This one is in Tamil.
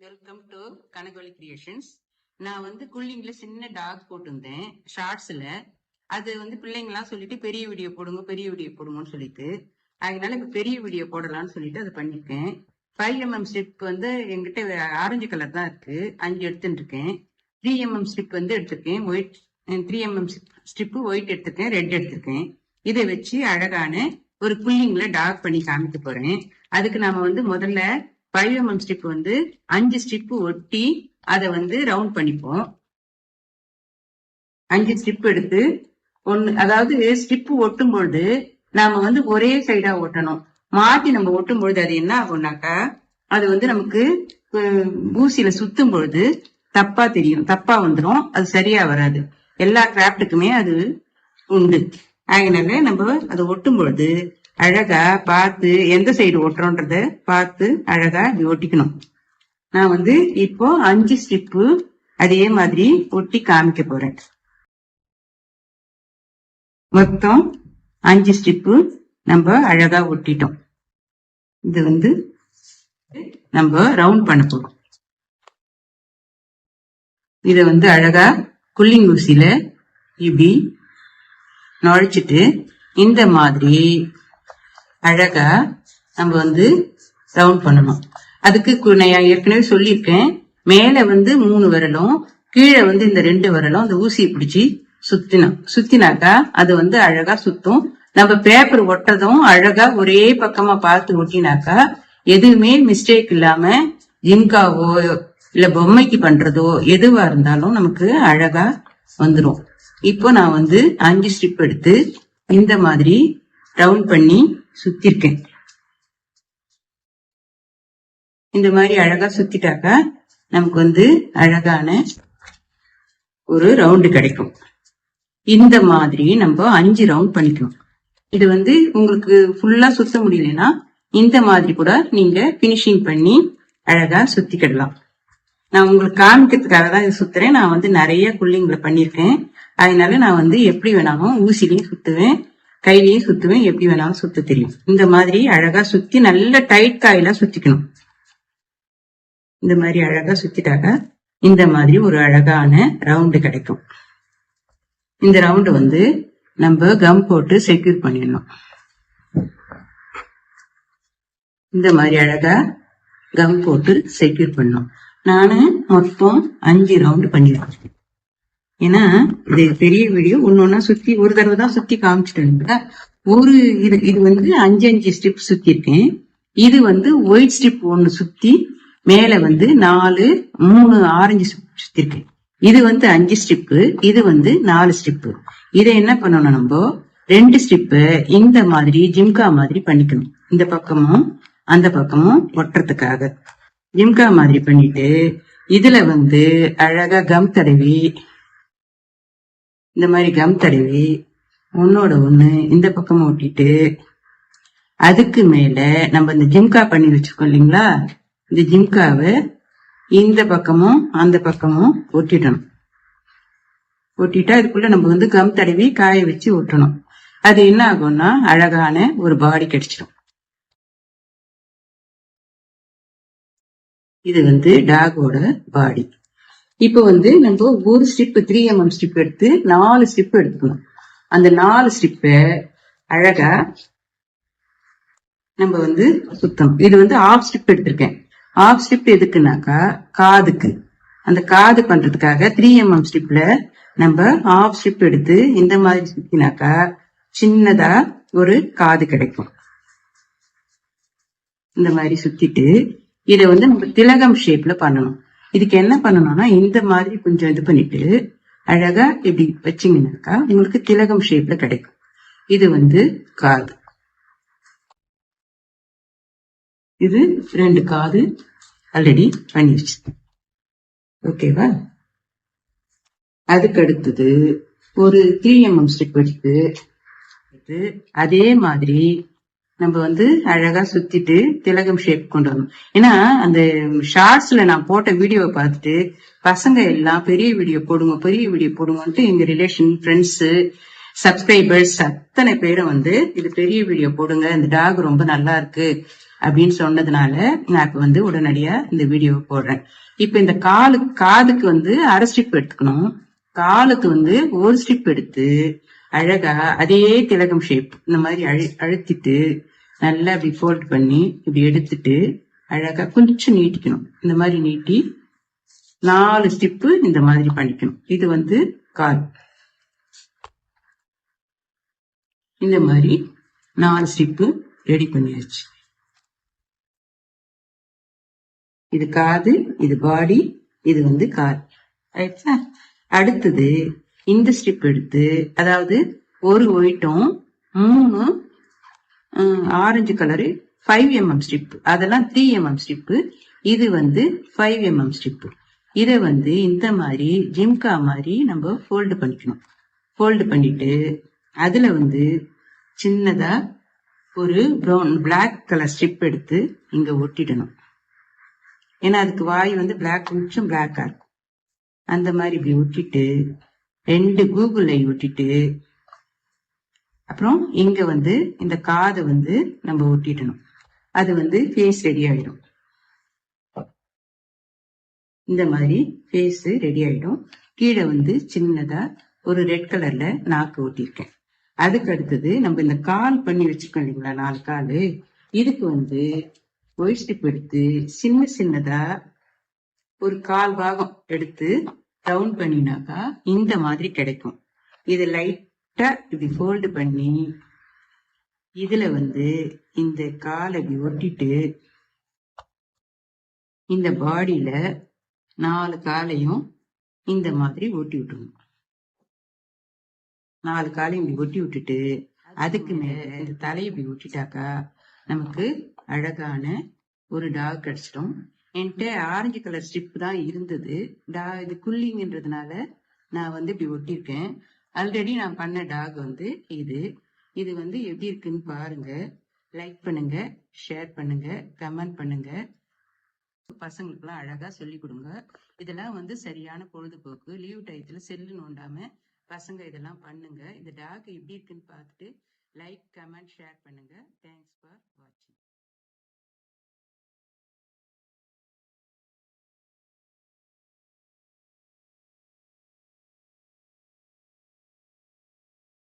Welcome to கனகவழி creations. நான் குள்ளிங்ல சின்ன டாக் போட்டிருந்தேன் ஷார்ட்ஸ்ல. அது பிள்ளைங்கலாம் சொல்லிட்டு பெரிய வீடியோ போடுங்கன்னு சொல்லிட்டு, அதனால இப்ப பெரிய வீடியோ போடலாம்னு சொல்லிட்டு அதை பண்ணிருக்கேன். 5mm ஸ்ட்ரிப் என்கிட்ட ஆரஞ்சு கலர் தான் இருக்கு, 5 எடுத்துட்டு இருக்கேன். 3mm ஸ்ட்ரிப் எடுத்திருக்கேன், ஒயிட் 3mm ஸ்ட்ரிப் ஒயிட் எடுத்திருக்கேன், ரெட் எடுத்திருக்கேன். இதை வச்சு அழகான ஒரு புல்லிங்ல டாக் பண்ணி காமிக்க போறேன். அதுக்கு நாம முதல்ல 5mm ஸ்ட்ரிப் 5 ஸ்ட்ரிப் ஒட்டி அதை ரவுண்ட் பண்ணிப்போம். 5 ஸ்ட்ரிப் எடுத்து அதாவது ஸ்ட்ரிப் ஒட்டும் பொழுது நாம ஒரே சைடா ஒட்டணும். மாத்தி நம்ம ஒட்டும் பொழுது அது என்ன ஆகும்னாக்கா, அது நமக்கு ஊசியில சுத்தும் பொழுது தப்பா தெரியும், தப்பா வந்துடும், அது சரியா வராது. எல்லா கிராஃப்டுக்குமே அது உண்டு. அதனால நம்ம அதை ஒட்டும் பொழுது அழகா பார்த்து எந்த சைடு ஒட்டுறோன்றத பார்த்து அழகா இப்படி ஒட்டிக்கணும். நான் இப்போ 5 ஸ்ட்ரிப்பு அதே மாதிரி ஒட்டி காமிக்க போறேன். மொத்தம் 5 ஸ்ட்ரிப்பு நம்ம அழகா ஒட்டிட்டோம். இது நம்ம ரவுண்ட் பண்ண போறோம். இத அழகா குல்லிங் ஊசியில இப்படி நுழைச்சிட்டு இந்த மாதிரி அழகா நம்ம ரவுண்ட் பண்ணணும். அதுக்கு நான் ஏற்கனவே சொல்லியிருக்கேன், மேல 3 விரலும் கீழே இந்த 2 விரலும் அந்த ஊசியை பிடிச்சி சுத்தினாக்கா அது அழகா சுத்தும். நம்ம பேப்பர் ஒட்டதும் அழகா ஒரே பக்கமா பார்த்து ஒட்டினாக்கா எதுவுமே மிஸ்டேக் இல்லாம ஜிம்காவோ இல்ல பொம்மைக்கு பண்றதோ எதுவா இருந்தாலும் நமக்கு அழகா வந்துடும். இப்போ நான் 5 ஸ்ட்ரிப் எடுத்து இந்த மாதிரி ரவுண்ட் பண்ணி சுத்திருக்கேன். இந்த மாதிரி அழகா சுத்திட்டாக்கா நமக்கு அழகான ஒரு ரவுண்டு கிடைக்கும். இந்த மாதிரி நம்ம 5 ரவுண்ட் பண்ணிக்கணும். இது உங்களுக்கு ஃபுல்லா சுத்த முடியலன்னா இந்த மாதிரி கூட நீங்க பினிஷிங் பண்ணி அழகா சுத்திக்கிடலாம். நான் உங்களுக்கு காமிக்கிறதுக்காக தான் இது சுத்துறேன். நான் நிறைய குல்லிங்ல பண்ணிருக்கேன். அதனால நான் எப்படி வேணாலும் ஊசிலையும் சுத்துவேன், கையிலயும் சுத்துவேன், எப்படி வேணாலும் சுத்த தெரியும். இந்த மாதிரி அழகா சுத்தி நல்ல டைட் காயிலா சுத்திக்கணும். இந்த மாதிரி அழகா சுத்திட்டாக்க இந்த மாதிரி ஒரு அழகான ரவுண்டு கிடைக்கும். இந்த ரவுண்டு நம்ம கம் போட்டு செக்யூர் பண்ணிடணும். இந்த மாதிரி அழகா கம் போட்டு செக்யூர் பண்ணணும். நானு மொத்தம் 5 ரவுண்டு பண்ணிருக்கேன். ஏன்னா இது பெரிய வீடியோ, ஒன்னொன்னா சுத்தி ஒரு தடவை தான் சுத்தி காமிச்சிட்டு ஒரு இது 5 ஸ்ட்ரிப் சுத்தி இருக்கேன். இது ஒயிட் ஸ்ட்ரிப் 1 சுத்தி மேல 3 ஆரஞ்சு சுத்தி இருக்கேன். இது 5 ஸ்ட்ரிப்பு, இது 4 ஸ்ட்ரிப்பு. இதை என்ன பண்ணணும், நம்ம 2 ஸ்ட்ரிப்பு இந்த மாதிரி ஜிம்கா மாதிரி பண்ணிக்கணும். இந்த பக்கமும் அந்த பக்கமும் ஒட்டுறதுக்காக ஜிம்கா மாதிரி பண்ணிட்டு இதுல அழகா கம் தடவி இந்த மாதிரி கம் தடவி ஒன்னோட ஒண்ணு இந்த பக்கமும் ஒட்டிட்டு அதுக்கு மேல நம்ம இந்த ஜிம்கா பண்ணி வச்சிருக்கோம் இல்லைங்களா, இந்த ஜிம்காவை இந்த பக்கமும் அந்த பக்கமும் ஒட்டிடணும். ஒட்டிட்டா இதுக்குள்ள நம்ம கம் தடவி காய வச்சு ஒட்டணும். அது என்ன ஆகும்னா அழகான ஒரு பாடி கிடைச்சிடும். இது டாகோட பாடி. இப்ப நம்ம ஒரு ஸ்ட்ரிப் 3mm ஸ்ட்ரிப் எடுத்து 4 ஸ்ட்ரிப் எடுத்துக்கணும். அந்த 4 ஸ்ட்ரிப்ப அழகா நம்ம சுத்தம். இது ஆஃப் ஸ்ட்ரிப் எடுத்திருக்கேன். ஆஃப் ஸ்ட்ரிப் எதுக்குனாக்கா காதுக்கு, அந்த காது பண்றதுக்காக 3mm ஸ்ட்ரிப்ல நம்ம ஆஃப் ஸ்ட்ரிப் எடுத்து இந்த மாதிரி சுத்தினாக்கா சின்னதா ஒரு காது கிடைக்கும். இந்த மாதிரி சுத்திட்டு இதை நம்ம திலகம் ஷேப்ல பண்ணணும். இதுக்கு என்ன பண்ணணும்னா இந்த மாதிரி கொஞ்சம் இது பண்ணிட்டு அழகா இப்படி வச்சிங்கனாக்கா உங்களுக்கு திலகம் ஷேப்ல கிடைக்கும். இது காது. இது 2 காது ஆல்ரெடி பண்ணி வச்சு. ஓகேவா? அதுக்கு அடுத்தது ஒரு 3mm ஸ்ட்ரிப் எடுத்து அதே மாதிரி நம்ம அழகா சுத்திட்டு திலகம் ஷேப் கொண்டு வரணும். ஏன்னா அந்த ஷார்ட்ஸ்ல நான் போட்ட வீடியோவை பார்த்துட்டு பசங்க எல்லாம் பெரிய வீடியோ போடுங்கன்ட்டு எங்க ரிலேஷன், ஃப்ரெண்ட்ஸ், சப்ஸ்கிரைபர்ஸ் அத்தனை பேரும் இது பெரிய வீடியோ போடுங்க, இந்த டாக் ரொம்ப நல்லா இருக்கு அப்படின்னு சொன்னதுனால நான் இப்ப வந்து உடனடியா இந்த வீடியோ போடுறேன். இப்ப இந்த காதுக்கு வந்து அரை ஸ்ட்ரிப் எடுத்துக்கணும். காலுக்கு வந்து ஒரு ஸ்ட்ரிப் எடுத்து அழகா அதே திலகம் ஷேப் இந்த மாதிரி அழுத்திட்டு நல்லா இப்படி ஃபோல்ட் பண்ணி இப்படி எடுத்துட்டு அழகா கொஞ்சம் நீட்டிக்கணும். இந்த மாதிரி நீட்டி 4 ஸ்டிப்பு இந்த மாதிரி பண்ணிக்கணும். இது வந்து கால். இந்த மாதிரி 4 ஸ்டிப்பு ரெடி பண்ணியாச்சு. இது காது, இது பாடி, இது வந்து கால். ரைட்டா? அடுத்தது இந்த ஸ்ட்ரிப் எடுத்து, அதாவது ஒரு ஒயிட்டும் 3 ஆரஞ்சு கலரு 5mm ஸ்ட்ரிப், அதெல்லாம் 3mm ஸ்ட்ரிப்பு, இது வந்து 5mm ஸ்ட்ரிப்பு. இதை வந்து இந்த மாதிரி ஜிம்கா மாதிரி நம்ம ஃபோல்டு பண்ணிக்கணும். ஃபோல்டு பண்ணிட்டு அதுல வந்து சின்னதா ஒரு பிளாக் கலர் ஸ்ட்ரிப் எடுத்து இங்க ஒட்டிடணும். ஏன்னா அதுக்கு வாய் வந்து கொஞ்சம் பிளாக்கா இருக்கும். அந்த மாதிரி இப்படி ஒட்டிட்டு 2 கூகுள் ஐ ஒட்டிட்டு அப்புறம் இங்க வந்து இந்த காதை வந்து நம்ம ஒட்டிடணும். அது வந்து ஃபேஸ் ரெடி ஆயிடும். இந்த மாதிரி ஃபேஸ் ரெடி ஆயிடும். கீழே வந்து சின்னதா ஒரு ரெட் கலர்ல நாக்கு ஒட்டியிருக்கேன். அதுக்கு அடுத்தது நம்ம இந்த கால் பண்ணி வச்சிருக்கோம் இல்லைங்களா, 4 கால், இதுக்கு வந்து ஒயிட் ஸ்டிப் எடுத்து சின்னதா ஒரு 1/4 பாகம் எடுத்து டவுன் பண்ணினாக்கா இந்த மாதிரி கிடைக்கும். இது லைட்டா இப்படி ஃபோல்டு பண்ணி இதுல வந்து இந்த காலை இப்படி ஒட்டிட்டு இந்த பாடியில 4 காலையும் இந்த மாதிரி ஒட்டி விட்டுருணும். 4 காலையும் இப்படி ஒட்டி விட்டுட்டு அதுக்கு மேல இந்த தலையை இப்படி ஒட்டிட்டாக்கா நமக்கு அழகான ஒரு டாக் கிடைச்சிடும். என்கிட்ட ஆரஞ்சு கலர் ஸ்ட்ரிப் தான் இருந்தது. இது குல்லிங்ன்றதுனால நான் வந்து இப்படி ஒட்டியிருக்கேன். ஆல்ரெடி நான் பண்ண டாக் வந்து இது வந்து எப்படி இருக்குன்னு பாருங்க. லைக் பண்ணுங்க, ஷேர் பண்ணுங்க, கமெண்ட் பண்ணுங்க. பசங்களுக்குலாம் அழகா சொல்லி கொடுங்க. இதெல்லாம் வந்து சரியான பொழுதுபோக்கு. லீவ் டயத்துல செல்லு நோண்டாம பசங்க இதெல்லாம் பண்ணுங்க. இந்த டாக் எப்படி இருக்குன்னு பார்த்துட்டு லைக், கமெண்ட், ஷேர் பண்ணுங்க. தேங்க்ஸ் ஃபார் வாட்சிங்.